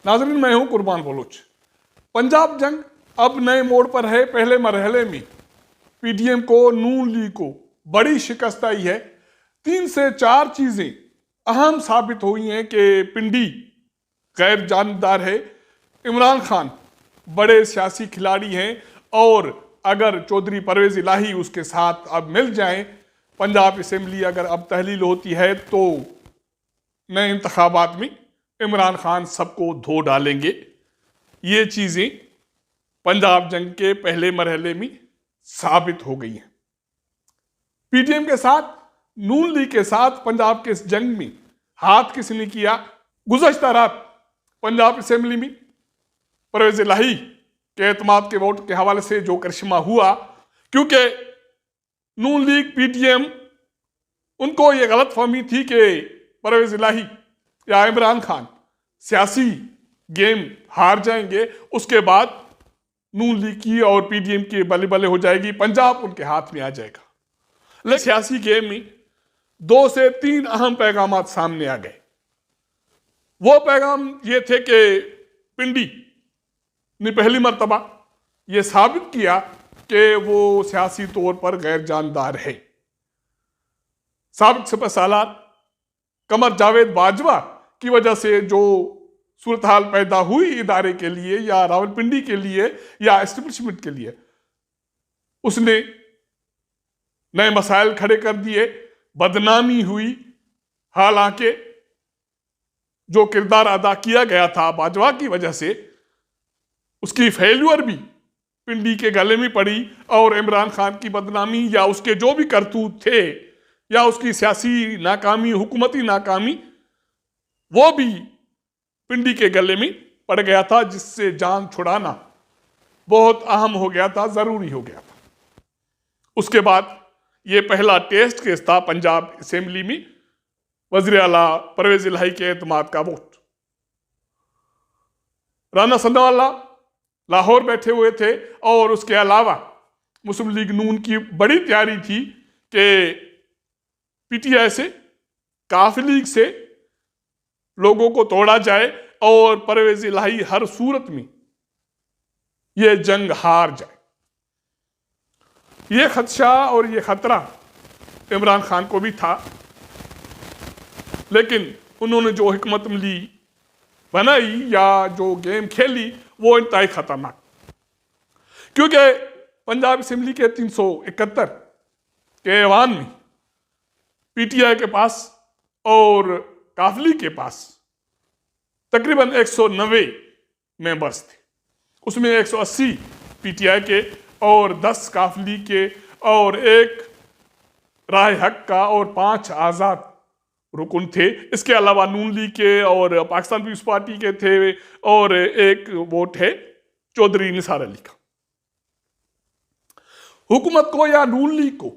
नाज़रीन, मैं हूं कुर्बान बलोच। पंजाब जंग अब नए मोड़ पर है। पहले मरहले में पीडीएम को, नून लीग को बड़ी शिकस्त आई है। 3 से 4 चीजें अहम साबित हुई हैं कि पिंडी गैर जानबदार है, इमरान खान बड़े सियासी खिलाड़ी हैं और अगर चौधरी परवेज इलाही उसके साथ अब मिल जाएं, पंजाब असेंबली अगर अब तहलील होती है तो नए इंतखाबात में इमरान खान सबको धो डालेंगे। ये चीजें पंजाब जंग के पहले मरहले में साबित हो गई हैं। पीडीएम के साथ, नून लीग के साथ पंजाब के इस जंग में हाथ किसने किया? गुज़श्ता रात पंजाब असेंबली में परवेज इलाही के एतमाद के वोट के हवाले से जो करिश्मा हुआ, क्योंकि नून लीग, पीडीएम, उनको ये गलत फहमी थी कि परवेज इलाही या इमरान खान सियासी गेम हार जाएंगे, उसके बाद नून लीग की और पीडीएम की बल्ले बल्ले हो जाएगी, पंजाब उनके हाथ में आ जाएगा। लेकिन सियासी गेम में 2 से 3 अहम पैगाम सामने आ गए। वो पैगाम ये थे कि पिंडी ने पहली मर्तबा ये साबित किया कि वो सियासी तौर पर गैर जानदार है। साबिक सिपह सालार कमर जावेद बाजवा की वजह से जो सूरत हाल पैदा हुई इदारे के लिए या रावलपिंडी के लिए या एस्टेब्लिशमेंट के लिए, उसने नए मसाइल खड़े कर दिए, बदनामी हुई। हालांकि जो किरदार अदा किया गया था बाजवा की वजह से, उसकी फेल्यूर भी पिंडी के गले में पड़ी और इमरान खान की बदनामी या उसके जो भी करतूत थे या उसकी सियासी नाकामी, हुकूमती नाकामी, वो भी पिंडी के गले में पड़ गया था, जिससे जान छुड़ाना बहुत अहम हो गया था, जरूरी हो गया था। उसके बाद ये पहला टेस्ट केस था पंजाब असेंबली में वज़ीर आला परवेज इलाही के एतमाद का वोट। राना सन्नावाला लाहौर बैठे हुए थे और उसके अलावा मुस्लिम लीग नून की बड़ी तैयारी थी कि पीटीआई से, काफ लीग से लोगों को तोड़ा जाए और परवेज इलाही हर सूरत में यह जंग हार जाए। यह खदशा और यह खतरा इमरान खान को भी था, लेकिन उन्होंने जो हिकमत अमली बनाई या जो गेम खेली वो इंतहाई खतरनाक। क्योंकि पंजाब असेंबली के 371 के ऐवान में पीटीआई के पास और काफ लीग के पास तकरीबन 190 मेंबर्स थे। उसमें 180 पीटीआई के और 10 काफ लीग के और 1 राय हक का और 5 आज़ाद रुकन थे। इसके अलावा नून लीग के और पाकिस्तान पीपल्स पार्टी के थे और 1 वोट है चौधरी निसार अली का। हुकूमत को या नून लीग को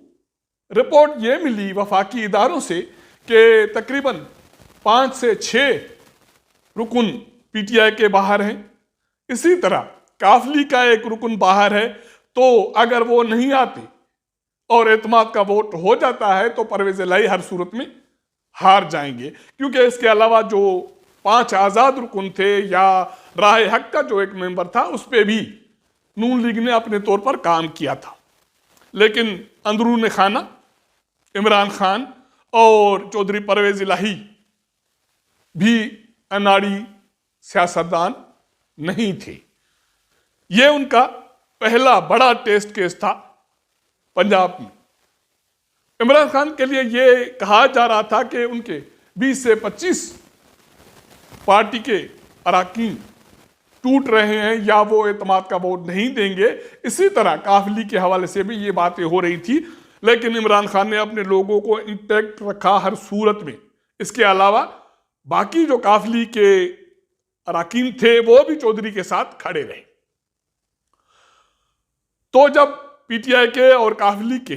रिपोर्ट ये मिली वफाकी इदारों से कि तकरीबन 5 से 6 रुकन पीटीआई के बाहर हैं। इसी तरह काफ लीग का 1 रुकन बाहर है। तो अगर वो नहीं आते और एतमाद का वोट हो जाता है तो परवेज इलाही हर सूरत में हार जाएंगे, क्योंकि इसके अलावा जो 5 आज़ाद रुकन थे या राय हक का जो 1 मेंबर था, उस पर भी नून लीग ने अपने तौर पर काम किया था। लेकिन अंदरून खाना इमरान खान और चौधरी परवेज इलाही भी अनाड़ी सियासतदान नहीं थे। यह उनका पहला बड़ा टेस्ट केस था पंजाब में। इमरान खान के लिए यह कहा जा रहा था कि उनके 20 से 25 पार्टी के अराकीन टूट रहे हैं या वो एतमाद का वोट नहीं देंगे। इसी तरह काफ लीग के हवाले से भी ये बातें हो रही थी, लेकिन इमरान खान ने अपने लोगों को इंटैक्ट रखा हर सूरत में। इसके अलावा बाकी जो काफ लीग के अराकीन थे वो भी चौधरी के साथ खड़े रहे। तो जब पीटीआई के और काफ लीग के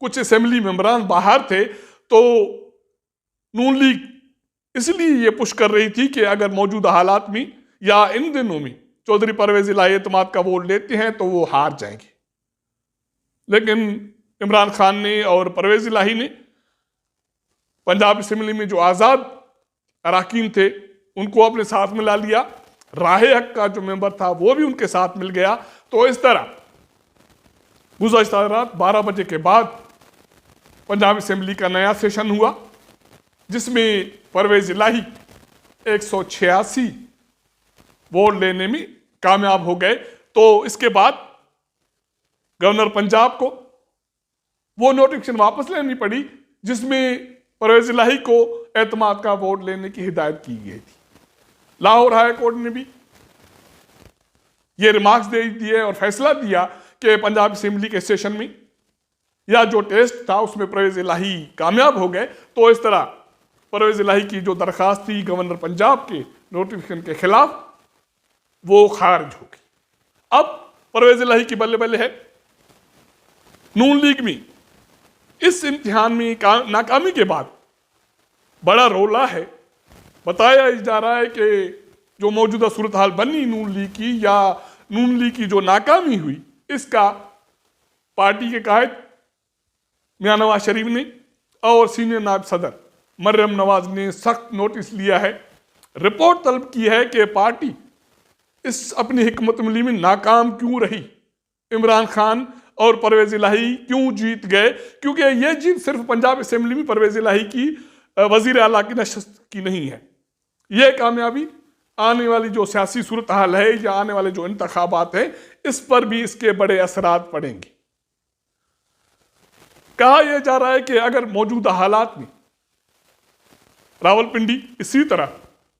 कुछ असेंबली मेंबरान बाहर थे तो नून लीग इसलिए ये पुश कर रही थी कि अगर मौजूदा हालात में या इन दिनों में चौधरी परवेज इलाही एतमाद का वोट लेते हैं तो वो हार जाएंगे। लेकिन इमरान खान ने और परवेज इलाही ने पंजाब असेंबली में जो आज़ाद अराकीन थे उनको अपने साथ मिला लिया। राहे हक का जो मेंबर था वो भी उनके साथ मिल गया। तो इस तरह गुज़श्ता रात 12 बजे के बाद पंजाब असेंबली का नया सेशन हुआ, जिसमें परवेज इलाही 186 वोट लेने में कामयाब हो गए। तो इसके बाद गवर्नर पंजाब को वो नोटिफिकेशन वापस लेनी पड़ी जिसमें परवेज इलाही को एतमाद का वोट लेने की हिदायत की गई थी। लाहौर हाई कोर्ट ने भी ये रिमार्क्स दे दिए और फैसला दिया कि पंजाब असेंबली के सेशन में या जो टेस्ट था उसमें परवेज इलाही कामयाब हो गए। तो इस तरह परवेज इलाही की जो दरखास्त थी गवर्नर पंजाब के नोटिफिकेशन के खिलाफ वो खारिज हो गई। अब परवेज इलाही की बल्ले बल्ले है। नून लीग में इस इम्तिहान में नाकामी के बाद बड़ा रोला है। बताया जा रहा है कि जो मौजूदा सूरत हाल बनी नून लीग की या नून लीग की जो नाकामी हुई, इसका पार्टी के कायद मियां नवाज शरीफ ने और सीनियर नायब सदर मरियम नवाज ने सख्त नोटिस लिया है। रिपोर्ट तलब की है कि पार्टी इस अपनी हिकमत अमली में नाकाम क्यों रही, इमरान खान और परवेज इलाही क्यों जीत गए, क्योंकि यह जीत सिर्फ पंजाब असेंबली में परवेज इलाही की वजीर आला की नशस्त की नहीं है। यह कामयाबी आने वाली जो सियासी सूरत हाल है या आने वाले जो इंतखाबात हैं इस पर भी इसके बड़े असरात पड़ेंगे। कहा यह जा रहा है कि अगर मौजूदा हालात में रावलपिंडी इसी तरह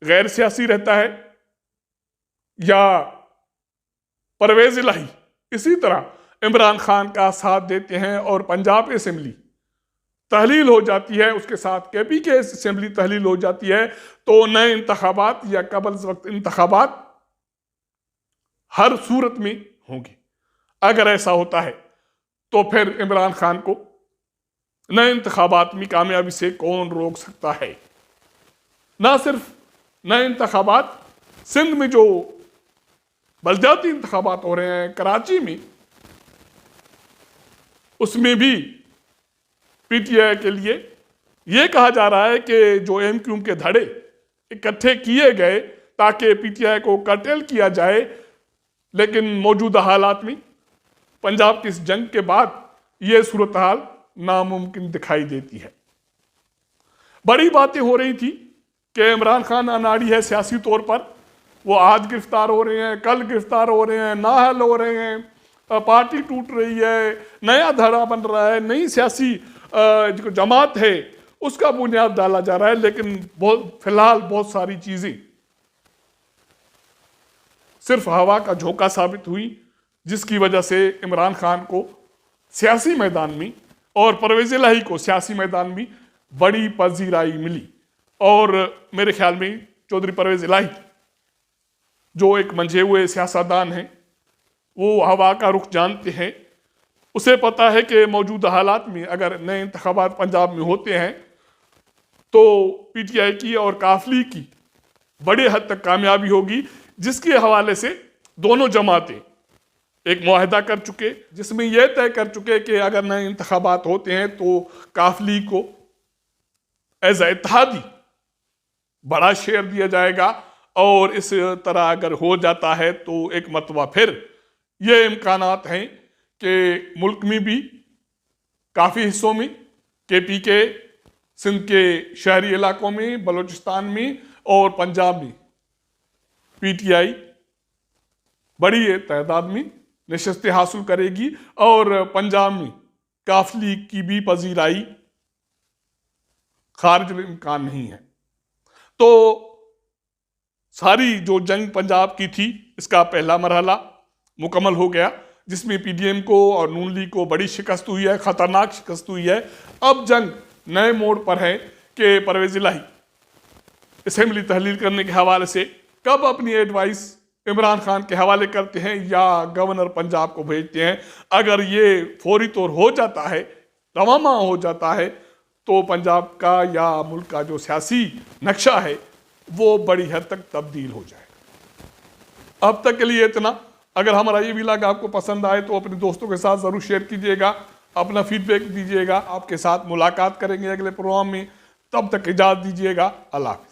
गैर सियासी रहता है या परवेज इलाही इसी तरह इमरान खान का साथ देते हैं और पंजाब असेंबली तहलील हो जाती है, उसके साथ केपी के असेंबली तहलील हो जाती है, तो नए इंतखाबात या कबल वक्त इंतखाबात हर सूरत में होंगे। अगर ऐसा होता है तो फिर इमरान खान को नए इंतखाबात में कामयाबी से कौन रोक सकता है। ना सिर्फ नए इंतखाबात, सिंध में जो बलदियाती इंतखाबात हो रहे हैं कराची में, उसमें भी पीटीआई के लिए यह कहा जा रहा है कि जो एमक्यू के धड़े इकट्ठे किए गए ताकि पीटीआई को कर्टेल किया जाए, लेकिन मौजूदा हालात में पंजाब की इस जंग के बाद यह सूरत हाल नामुमकिन दिखाई देती है। बड़ी बातें हो रही थी कि इमरान खान अनाड़ी है सियासी तौर पर, वो आज गिरफ्तार हो रहे हैं, कल गिरफ्तार हो रहे हैं, नाअहल हो रहे हैं, पार्टी टूट रही है, नया धड़ा बन रहा है, नई सियासी जो जमात है उसका बुनियाद डाला जा रहा है। लेकिन फिलहाल बहुत सारी चीजें सिर्फ हवा का झोंका साबित हुई, जिसकी वजह से इमरान खान को सियासी मैदान में और परवेज इलाही को सियासी मैदान में बड़ी पजीराई मिली। और मेरे ख्याल में चौधरी परवेज इलाही जो एक मंझे हुए सियासतदान हैं, वो हवा का रुख जानते हैं। उसे पता है कि मौजूदा हालात में अगर नए इंतखाबात पंजाब में होते हैं तो पीटीआई की और काफली की बड़े हद तक कामयाबी होगी, जिसके हवाले से दोनों जमातें एक मुआहदा कर चुके, जिसमें यह तय कर चुके कि अगर नए इंतखाबात होते हैं तो काफली को एज ए इत्तेहादी बड़ा शेयर दिया जाएगा। और इस तरह अगर हो जाता है तो एक मरतबा फिर ये इम्कानात हैं कि मुल्क में भी काफ़ी हिस्सों में केपी के, सिंध के शहरी इलाकों में, बलूचिस्तान में और पंजाब में पीटीआई बड़ी तादाद में नशस्तें हासिल करेगी और पंजाब में काफली की भी पजीराई खारिज इम्कान नहीं है। तो सारी जो जंग पंजाब की थी इसका पहला मरहला मुकम्मल हो गया, जिसमें पीडीएम को और नून लीग को बड़ी शिकस्त हुई है, खतरनाक शिकस्त हुई है। अब जंग नए मोड़ पर है कि परवेज इलाही असेंबली तहलील करने के हवाले से कब अपनी एडवाइस इमरान खान के हवाले करते हैं या गवर्नर पंजाब को भेजते हैं। अगर ये फौरी तौर हो जाता है, रवाना हो जाता है, तो पंजाब का या मुल्क का जो सियासी नक्शा है वो बड़ी हद तक तब्दील हो जाएगा। अब तक के लिए इतना। अगर हमारा ये व्लॉग आपको पसंद आए तो अपने दोस्तों के साथ ज़रूर शेयर कीजिएगा, अपना फीडबैक दीजिएगा। आपके साथ मुलाकात करेंगे अगले प्रोग्राम में, तब तक इजाज़त दीजिएगा। अल्लाह हाफ़िज़।